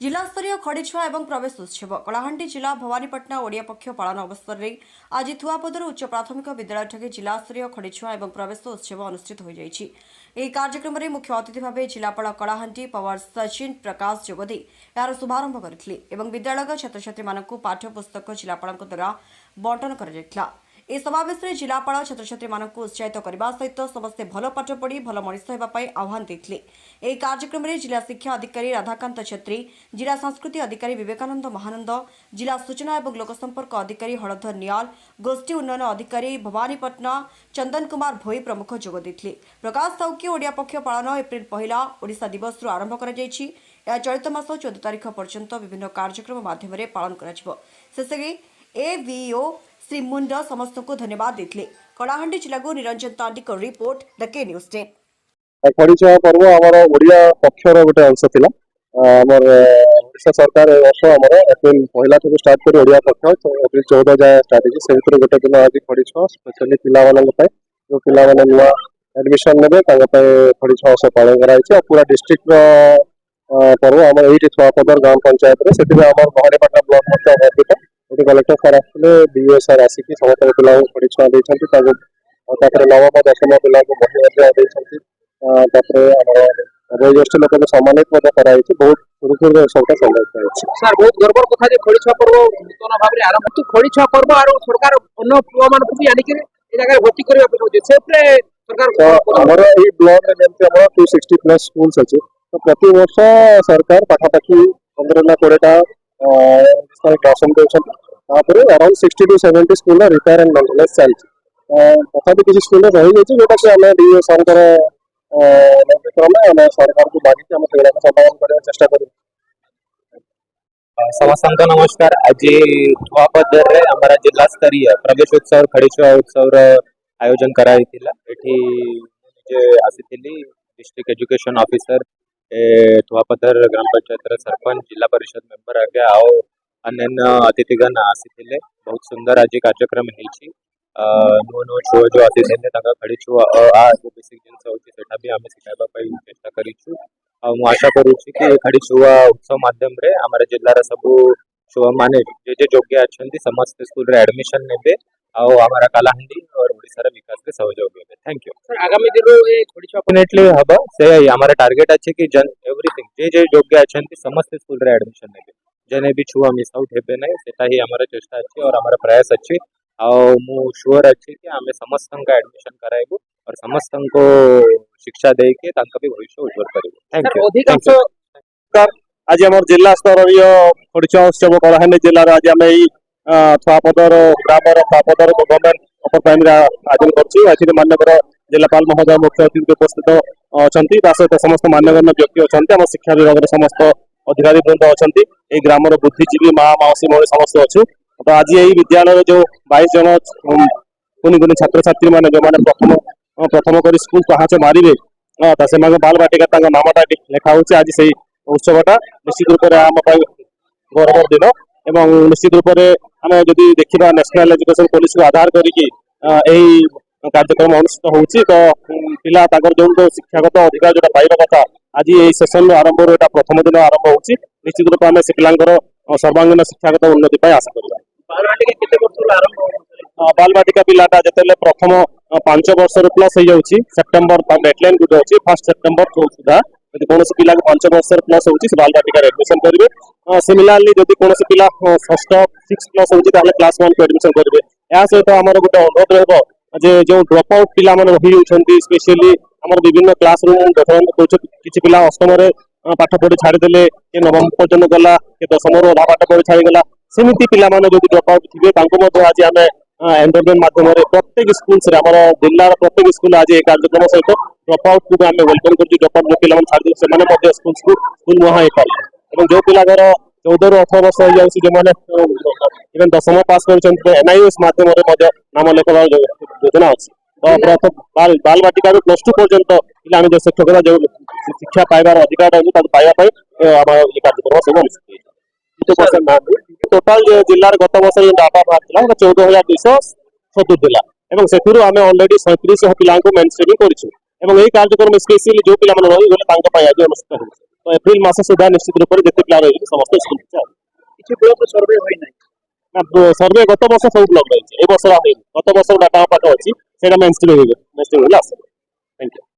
जिलास्तरीय खड़ीछुआ एवं प्रवेश उत्सव कलाहांडी जिला भवानीपाटना ओडिया पक्ष पालन अवसर में आज थुआपदर उच्च प्राथमिक विद्यालय जिलास्तरीय खड़ीछुआ एवं प्रवेश उत्सव अनुष्ठित हो जाइछि। ଏହି କାର୍ଯ୍ୟକ୍ରମରେ ମୁଖ୍ୟ ଅତିଥି ଭାବେ ଜିଲ୍ଲାପାଳ କଳାହାଣ୍ଡି ପାୱାର ସଚିନ ପ୍ରକାଶ ଯୋଗଦେଇ ଏହାର ଶୁଭାରମ୍ଭ କରିଥିଲେ ଏବଂ ବିଦ୍ୟାଳୟର ଛାତ୍ରଛାତ୍ରୀମାନଙ୍କୁ ପାଠ୍ୟପୁସ୍ତକ ଜିଲ୍ଲାପାଳଙ୍କ ଦ୍ୱାରା ବଣ୍ଟନ କରାଯାଇଥିଲା। ଏହି ସମାବେଶରେ ଜିଲ୍ଲାପାଳ ଛାତ୍ରଛାତ୍ରୀମାନଙ୍କୁ ଉତ୍ସାହିତ କରିବା ସହିତ ସମସ୍ତେ ଭଲ ପାଠ ପଢ଼ି ଭଲ ମଣିଷ ହେବା ପାଇଁ ଆହ୍ୱାନ ଦେଇଥିଲେ। ଏହି କାର୍ଯ୍ୟକ୍ରମରେ ଜିଲ୍ଲା ଶିକ୍ଷା ଅଧିକାରୀ ରାଧାକାନ୍ତ ଛେତ୍ରୀ, जिला संस्कृति अधिकारी विवेकानंद महानंद, जिला सूचना और लोकसंपर्क अधिकारी हलधर नियाल, गोष्ठी उन्नयन अधिकारी भवानीपाटना चंदन कुमार भोई प्रमुख जोगदेइथिले। प्रकाश साउकी ओडिया पक्ष पालन एप्रिल 1 ओडिशा दिवस आरंभ कर चलित मास 14 तारिख पर्यंत विभिन्न कार्यक्रम माध्यम पालन शेषे एवीओ श्री मुंड समस्त को धन्यवाद देते। कलाहांडी जिला को निरंजन तांडी को रिपोर्ट द के न्यूज 10। खड़ीछुआ पर्व आमर ओडिया पक्षर गोटे अंश थिला। आमर ओडिशा सरकार वर्ष आमर एप्रिल 1 ठू स्टार्ट कर ओडिया पक्ष एप्रिल 14 जाए स्ट्राटेजी से गोटे दिन आज खड़ीछुआ स्पेशली पिला जो पिला नुआ एडमिशन ने खड़ीछुआ उत्सव पालन कराई पूरा डिस्ट्रिक्ट पर्व आम ये थुआपदर ग्राम पंचायत से भवानीपाटना ब्लॉक गठित ये कलेक्टर सार आसते डीओ सार आसिक समस्त पिला खड़ीछुआ नवम दशम पिला वयोज्येष्ठ लोक सम्मानित कराई बहुत सुरक्षित सबका संभव सर बहुत गर्वर कथा जे खड़ीछुआ पर्व नूतन भाव में आरंभ तो खड़ीछुआ पर्व और सरकार अन्य पुआ मान को भी आनी के ए जगह भर्ती करबा पड़े से ऊपर सरकार हमर ए ब्लॉक में जेंति हमर 260 प्लस स्कूल्स अछि तो प्रति वर्ष सरकार पाखापाखी 15 ना 20 टा क्लासरूम देछन तापर around 60 to 70 school repair and maintenance चलछि तथापि किसी स्कूल में रही जाइए जोटा से हमें डीओ सरकार सरकार को बाकी समाधान करने चेष्टा करूँ। समस्त नमस्कार। आज थुआपदर रे हमारा जिला स्तरीय प्रवेश उत्सव खड़ीछुआ उत्सव आयोजन कराई डिस्ट्रिक्ट एजुकेशन ऑफिसर थुआपदर ग्राम पंचायत सरपंच जिला परिषद मेंबर आगे आओ अन्य अतिथिगण आसी बहुत सुंदर आज कार्यक्रम होती नुआ नुआ छुआ जो आसी खड़ीछुआ जो बेसिक जिन सेटा भी आम शिखाइबा चेष्टा करूँ आशा करुच्ची कि खड़ीछुआ उत्सव माध्यम रे हमारे जिलार सब छुआ माने जे योग्य अच्छा समस्त स्कूल रे एडमिशन ने हमारा कलाहांडी और ओडिशा विकास के सहयोग हे। Thank you sir. आगामी दिन रे खड़ीछुआ डेफिनेटली हम से हमारा टार्गेट अच्छे कि जन एवरीथिंग जे योग्य अच्छा समस्त स्कूल रे एडमिशन ने जने भी छुआ मिस आउट हेबे नहीं सेटा ही हमारा चेष्टा अच्छी और हमारा प्रयास अच्छी मु श्योर अच्छी कि आम समस्त एडमिशन कराइबू और समस्त को शिक्षा दे के भी भविष्य उज्जवल करूँ। Thank you. आज आम जिला स्तरीय खड़ीछुआ उत्सव कलाहांडी जिलार आज आम थुआपदर ग्राम थुआपदर गवर्नमेंट अपर प्राइमरी आयोजन कर माननीय जिलापाल महोदय मुख्य अतिथि उपस्थित अच्छा सहित समस्त मान्यगण्य व्यक्ति अच्छा शिक्षा विभाग समस्त अधिकारी वृंद अच्छा ग्रामर बुद्धिजीवी माँ मौसी मौसी समस्त अच्छे तो आज यही विद्यालय जो 22 जन कुनि कुनि छात्र छात्री मैंने जो मैंने प्रथम प्रथम कर स्कूल पहाच मारे से बाल बाटिका नामटा लिखा हो आज से उत्सवटा निश्चित रूप से आम गौरव दिन एवं निश्चित रूप से आम जदि देखा नेशनल एजुकेशन पॉलिसी को आधार करके कार्यक्रम अनुष्ठित होती तो पिला जो शिक्षागत अधिकार जो पाइबा कथा आज ये सेसन आरंभ प्रथम दिन आरंभ होती निश्चित रूप से पिलांकर सर्वांगीन शिक्षागत उन्नति आशा करवा। बाल बाटिका पिलाटा जिते प्रथम 5 वर्ष प्लस हो जाऊँगी सेप्टेम्बर डेडलाइन गुड अच्छी 1 सेप्टेम्बर सुधा यदि कौन पिला 5 वर्ष प्लस होती बाल बाटिका एडमिशन करेंगे। सिमिलारली जब कौन पिला 6 प्लस होती क्लास 1 को एडमिशन करेंगे। या सहित आम गोटे अनुरोध रहा जो ड्रप आउट पिला रही स्पेशली आम विभिन्न क्लास रूम किसी पिला अष्टम पाठ पढ़ी छाड़ीदे कि नवम पर्यटन गला कि दशम अधा पाठ पढ़ी छाड़ीगला सेमती पिला जो ड्रप आउट थे आज आम एनरोलमेंट माध्यम प्रत्येक स्कूल से जिलार प्रत्येक स्कूल आज ये कार्यक्रम सहित ड्रप आउट को आम वेलकम कर ड्रप आउट जो पिला छाड़ी से स्कूल मुहां हो पारे और जो पिलार 14 ରୁ 18 वर्ष हो जाऊँगी जो मैंने इवन दशम पास कर एनआईएस माध्यम नाम लेखा योजना अच्छी तो बाल बाटिका प्लस 2 पर्यंत पिला जो शिक्षकता जो शिक्षा पाइबार अधिकार अच्छी पाइबा ये कार्यक्रम सब अनुष्ठित टोटाल जिलार गत वर्ष डाटा बाहर 14,270 से आम अलरेडी 3700 पिला मेन स्ट्रीमिंग कर कार्यक्रम स्पेशली जो पिला रही आज अनुष्ठित हो ତ ଏପ୍ରିଲ ମାସ ସୁଦ୍ଧା ନିଶ୍ଚିତ ରୂପରେ ଯେତେ ପିଲା ରହିବେ ସମସ୍ତେ ସ୍କୁଲ ଯିବେ। କିଛି ବ୍ଲକ ସର୍ଭେ ହୋଇନାହିଁ। ନା ସର୍ଭେ ଗତ ବର୍ଷ ସବୁ ବ୍ଲକ ରହିଛି, ଏ ବର୍ଷ ହେଇନି। ଗତ ବର୍ଷ ଡାଟା ପାଖ ଅଛି, ସେଇଟା ମେନ୍ ଷ୍ଟ୍ରିମ୍ ହେଇଗଲା ଆସିବ।